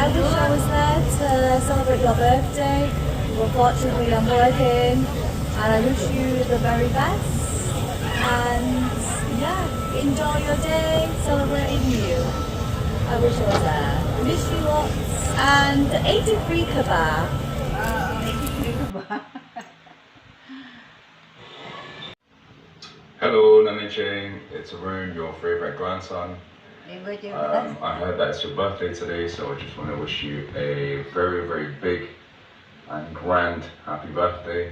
I wish I was there to celebrate your birthday. Unfortunately, I'm working, and I wish you the very best. And yeah, enjoy your day celebrating you. I wish I was there. Miss you lots. And 83 Kaba. Hello, Nani Ching. It's Arun, your favorite grandson. I heard that it's your birthday today, so I just want to wish you a very, very big and grand happy birthday.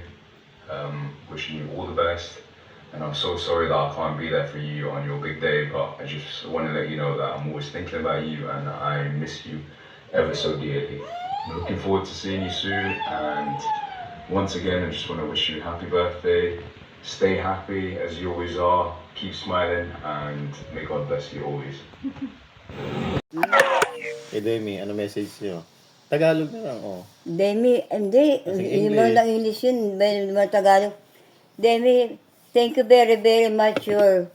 Wishing you all the best. And I'm so sorry that I can't be there for you on your big day, but I just want to let you know that I'm always thinking about you and I miss you ever so dearly. I'm looking forward to seeing you soon, and once again, I just want to wish you a happy birthday. Stay happy as you always are. Keep smiling, and may God bless you always. Hey Demi, ano message niyo? Tagalog na lang, oh. Demi, hindi. Kasi Hindi mo English. lang English yun. Hindi mo Tagalog. Demi, thank you very, very much your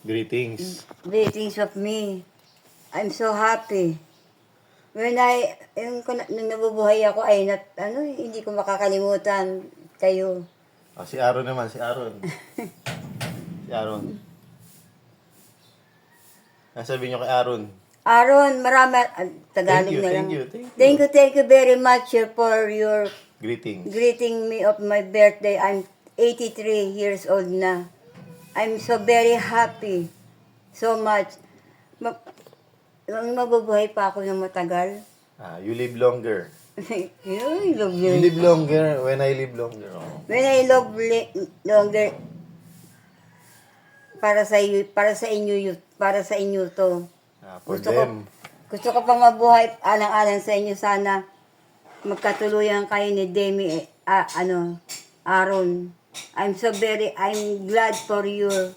Greetings. greetings of me. I'm so happy. Nung nabubuhay ako, hindi ko makakalimutan kayo. Ah, si Aaron naman, si Aaron. Si Aaron. Sabi niyo kay Aaron. Aaron, Tagalog Thank you, na lang. thank you, thank you. Thank you very much for your Greetings. greeting me of my birthday. I'm 83 years old na. I'm so very happy. So much. Mabubuhay pa ako ng matagal. Ah, you live longer. Ay, love You you. live longer when I live longer. Oh. When I love longer, para sa inyo to. Ah, for Gusto them. Gusto ko pang mabuhay alang-alang sa inyo. Sana magkatuluyan kayo ni Demi, Aaron. I'm glad for your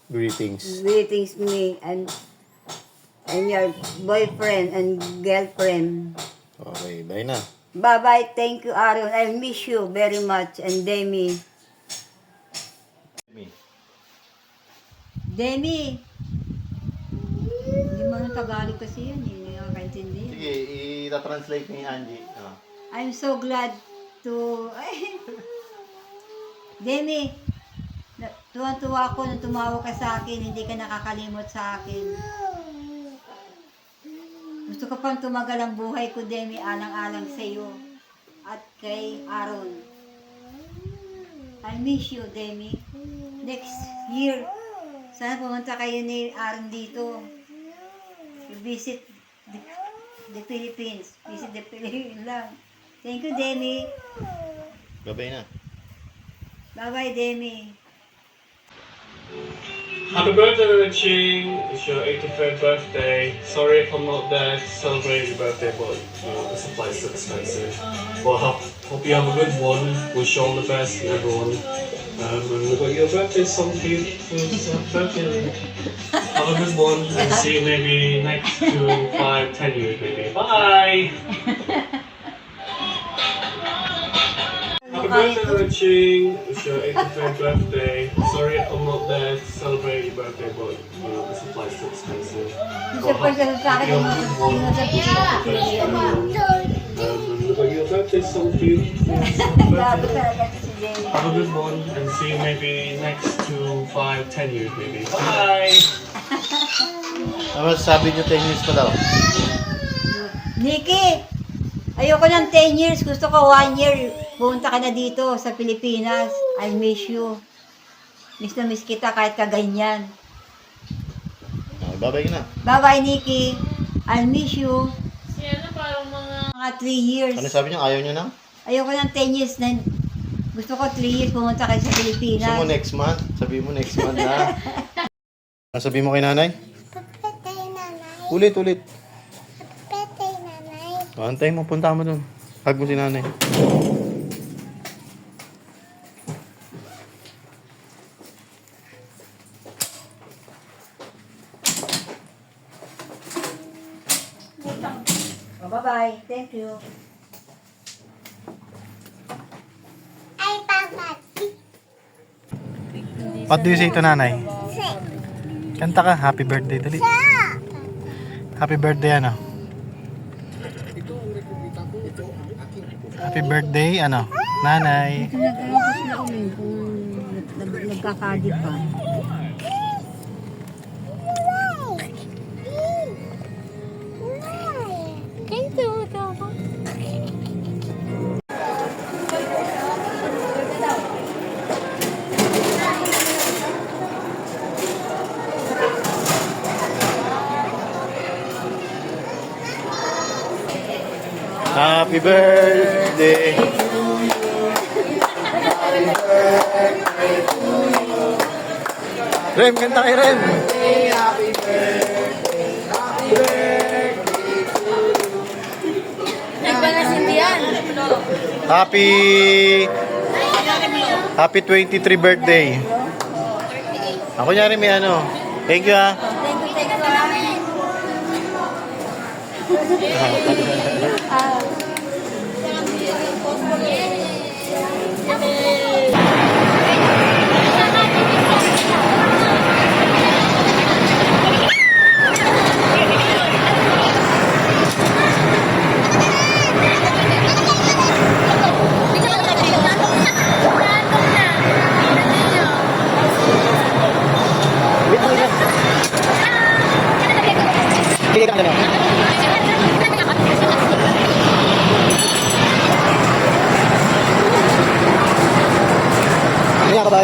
Greetings. greetings me and your boyfriend and girlfriend. Okay, bye na. Bye-bye. Thank you, Aaron. I miss you very much. And Demi. Demi! Hindi mo ng Tagalog kasi yan. Hindi nakakaintindi yan. Sige, i-translate ni Angie. Oh. I'm so glad to... Demi! Tuwan-tuwa ako nung tumawag ka sa akin. Hindi ka nakakalimot sa akin. Gusto ko pang tumagal ang buhay ko, Demi, alang-alang sa iyo. At kay Aaron. I miss you, Demi. Next year, sana pumunta kayo ni Aaron dito. Visit the Philippines. Visit the Philippines lang. Thank you, Demi. Bye-bye na. Bye-bye, Demi. Happy birthday, Lily Ching. It's your 83rd birthday. Sorry if I'm not there to celebrate your birthday, but the supplies are expensive. Well, hope you have a good one. Wish you all the best and everyone. And we've got your birthday song for you for this birthday. Have a good one and see you maybe next to 5-10 years maybe. Bye! Happy birthday, Lily Ching. It's your 83rd birthday. Sorry I'm not there to celebrate your birthday, but the supplies are expensive. Gusto pa siya sa akin yung We've got your birthday song for you. Grabe talaga si Demi. Have a good one and see you maybe next to 5-10 years maybe. Bye! Ano sabi niyo 10 years pa daw? Nikki! Ayoko ng 10 years. Gusto ko 1 year. Pumunta ka na dito sa Pilipinas. I miss you. Miss na miss kita kahit kaganyan. Okay, bye-bye na. Bye-bye, Nikki. I miss you. Siya na parang mga 3 years. Ano sabi niyo? Ayaw niyo na? Ayoko ng 10 years na... Gusto ko 3 years pumunta kayo sa Gusto Pilipinas. mo next month? Sabi mo next month na. Ano sabi mo kay nanay? Patay nanay. Ulit. Patay nanay. Antay mo, punta mo dun. Hug mo si nanay. Oh, bye-bye. Thank you. Ay, papa. What do you say to nanay? Kanta ka, happy birthday, dali. Happy birthday ano? Happy birthday ano? Nanay. Nagkakos na kami kung nagkakadi pa. Happy birthday. Rem, kanta kay Rem. Happy 23 birthday. Ako nyari may ano. Thank you ah. Sige ka na. Kaya ka ba?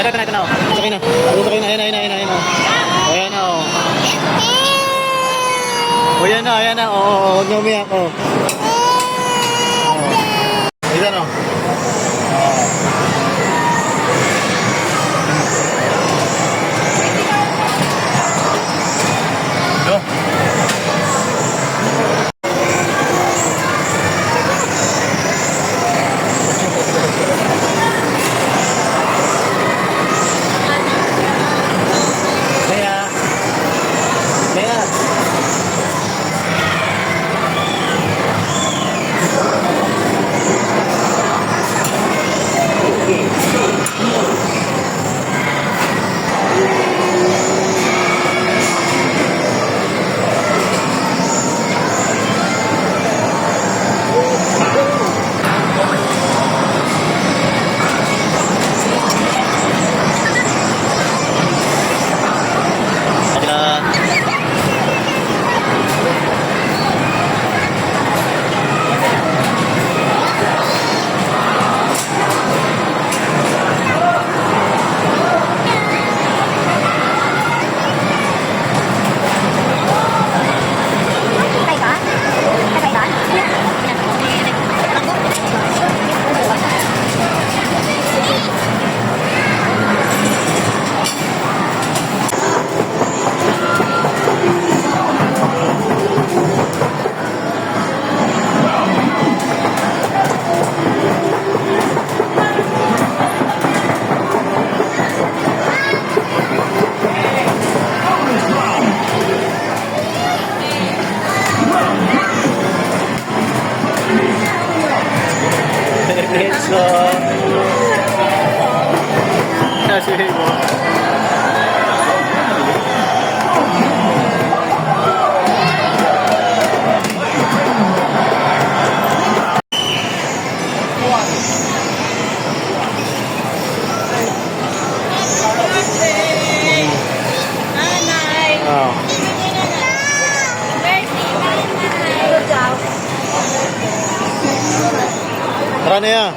Ito na. Sakay na. Sakay na. Ayan na. Ayan na. O yan na. Huwag na umiyak. Ayan na. Tara na yan.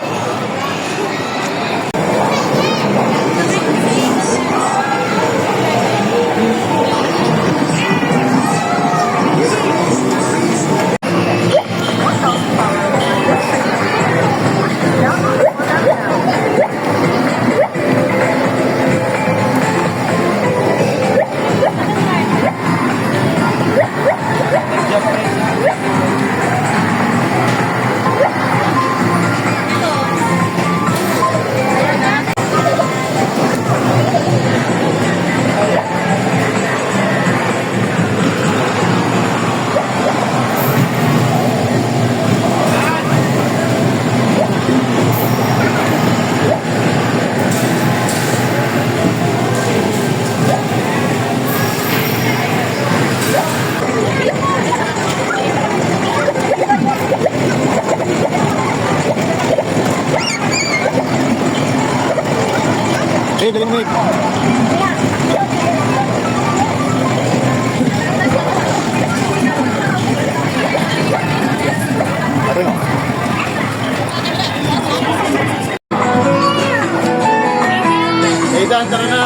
dali mo. Aray mo. Aidan, tara na.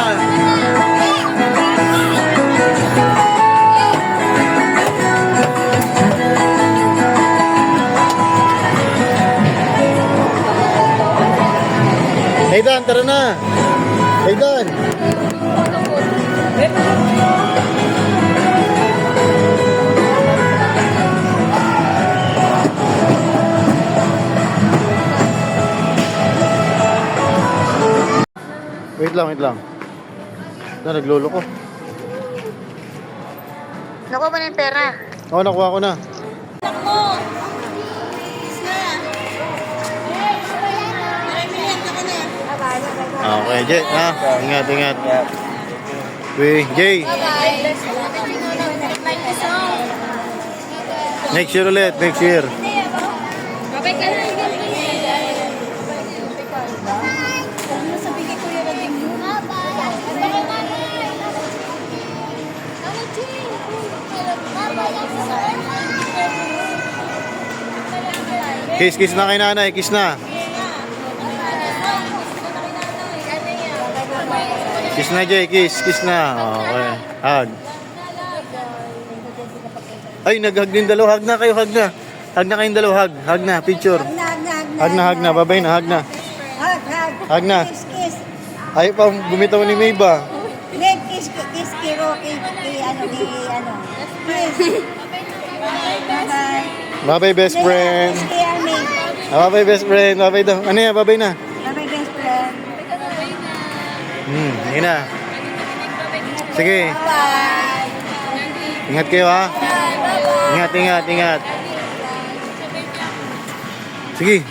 Aidan, tara na. Aidan. Wait lang, wait lang. Naglolo ko. Nakuha mo na yung pera. Oo, nakuha ko na. Okay, Jay. Ha? Ingat, ingat. Wait, Jay. Next year ulit, next year. Kiss na kay nanay, kiss na. Kiss na, Jay, kiss na. Okay, hug. Ay, nag-hug din dalawa, hug na kayo, hug na. Hug na kayong dalawa, hug na, picture. Hug na, babay na, hug na. Hug na. Kiss. Ayaw pa bumitaw ni May ba? Kiss kay Rocky. Kiss. Bye-bye. Babay, best friend. Kiss kay Armin. Babay, best friend. Babay daw. Ano yan, babay na. Bye-bye, best friend. Sige na. Sige. Bye. Ingat kayo ha. Ingat. Sige.